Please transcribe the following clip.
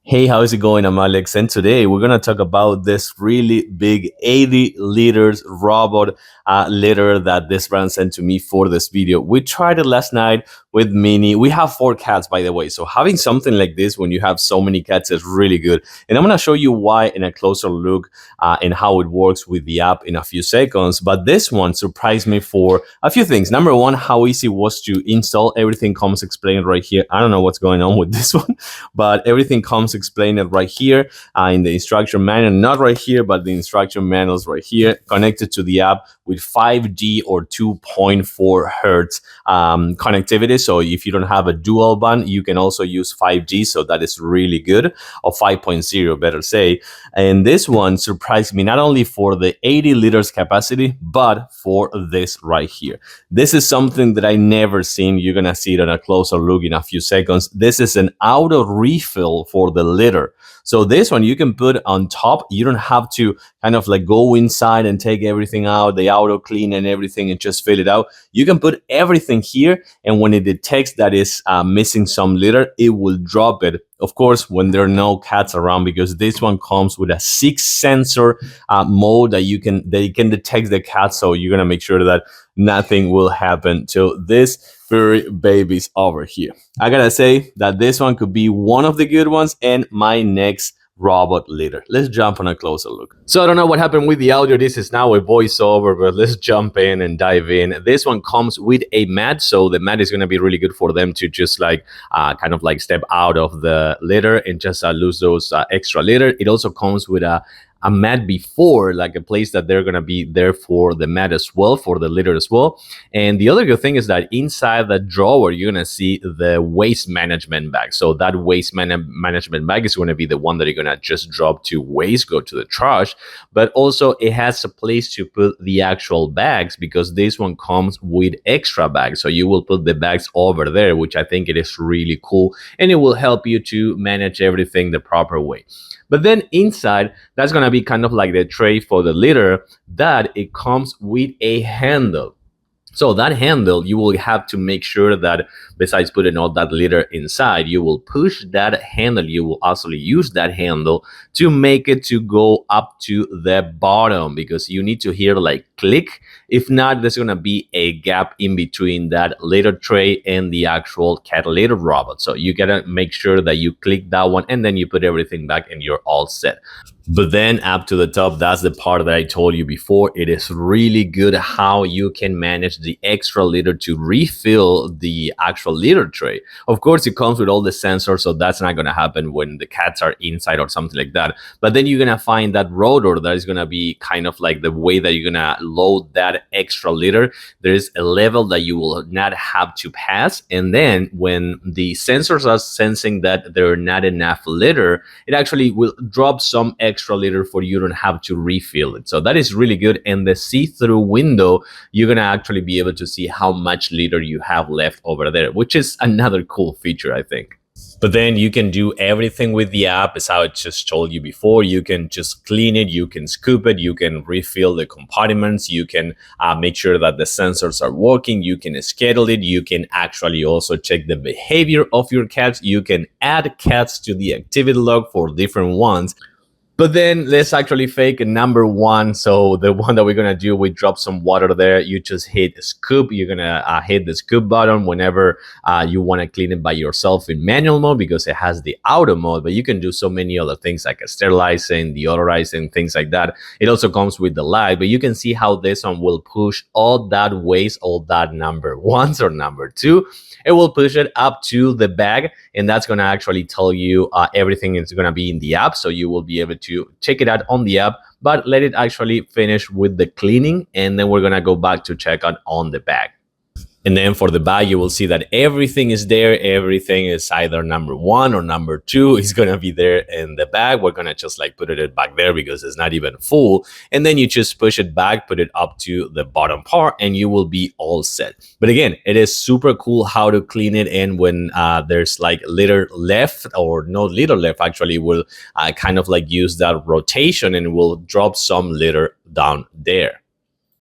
Hey, how's it going? I'm Alex, and today we're gonna talk about this really big 80 liters robot litter that this brand sent to me for this video. We tried it last night with Minnie. We have 4 cats, by the way, so having something like this when you have so many cats is really good. And I'm gonna show you why in a closer look and how it works with the app in a few seconds. But this one surprised me for a few things. Number one, how easy it was to install. Everything comes explained right here. I don't know what's going on with this one, but everything comes explained right here in the instruction manual, not right here, but the instruction manuals right here, connected to the app with 5G or 2.4 hertz connectivity. So if you don't have a dual band, you can also use 5G. So that is really good, or 5.0, better say. And this one surprised me not only for the 80 liters capacity, but for this right here. This is something that I never seen. You're gonna see it on a closer look in a few seconds. This is an auto refill for the litter. So this one you can put on top. You don't have to kind of like go inside and take everything out, the auto clean and everything, and just fill it out. You can put everything here, and when it detects that is missing some litter, it will drop it. Of course, when there are no cats around, because this one comes with a 6 sensor mode that you can detect the cat. So you're gonna make sure that nothing will happen to this furry babies over here. I gotta say that this one could be one of the good ones and my next robot litter. Let's jump on a closer look. So I don't know what happened with the audio. This is now a voiceover, but let's jump in and dive in. This one comes with a mat, so the mat is going to be really good for them to just like kind of like step out of the litter and just lose those extra litter. It also comes with a mat before, like a place that they're going to be there for the mat as well, for the litter as well. And the other good thing is that inside the drawer, you're going to see the waste management bag. So that waste management bag is going to be the one that you're going to just drop to waste, go to the trash. But also it has a place to put the actual bags, because this one comes with extra bags. So you will put the bags over there, which I think it is really cool. And it will help you to manage everything the proper way. But then inside, that's going to be kind of like the tray for the litter, that it comes with a handle. So that handle, you will have to make sure that besides putting all that litter inside, you will push that handle. You will also use that handle to make it to go up to the bottom, because you need to hear like click. If not, there's going to be a gap in between that litter tray and the actual cat litter robot. So you got to make sure that you click that one and then you put everything back and you're all set. But then up to the top, that's the part that I told you before. It is really good how you can manage the extra litter to refill the actual litter tray. Of course, it comes with all the sensors, so that's not going to happen when the cats are inside or something like that. But then you're going to find that rotor that is going to be kind of like the way that you're going to load that extra litter. There is a level that you will not have to pass. And then when the sensors are sensing that there are not enough litter, it actually will drop some extra litter for you don't have to refill it. So that is really good. And the see-through window, you're gonna actually be able to see how much litter you have left over there, which is another cool feature, I think. But then you can do everything with the app, as I just told you before. You can just clean it, you can scoop it, you can refill the compartments, you can make sure that the sensors are working, you can schedule it, you can actually also check the behavior of your cats, you can add cats to the activity log for different ones. But then let's actually fake a number one. So the one that we're going to do, we drop some water there. You just hit scoop. You're going to hit the scoop button whenever you want to clean it by yourself in manual mode, because it has the auto mode. But you can do so many other things like sterilizing, deodorizing, things like that. It also comes with the light. But you can see how this one will push all that waste, all that number ones or number two. It will push it up to the bag, and that's going to actually tell you everything is going to be in the app. So you will be able to check it out on the app, but let it actually finish with the cleaning, and then we're going to go back to check out on the bag. And then for the bag, you will see that everything is there. Everything is either number one or number two is going to be there in the bag. We're going to just like put it back there because it's not even full. And then you just push it back, put it up to the bottom part, and you will be all set. But again, it is super cool how to clean it. And when there's like litter left or no litter left, actually will kind of like use that rotation and will drop some litter down there.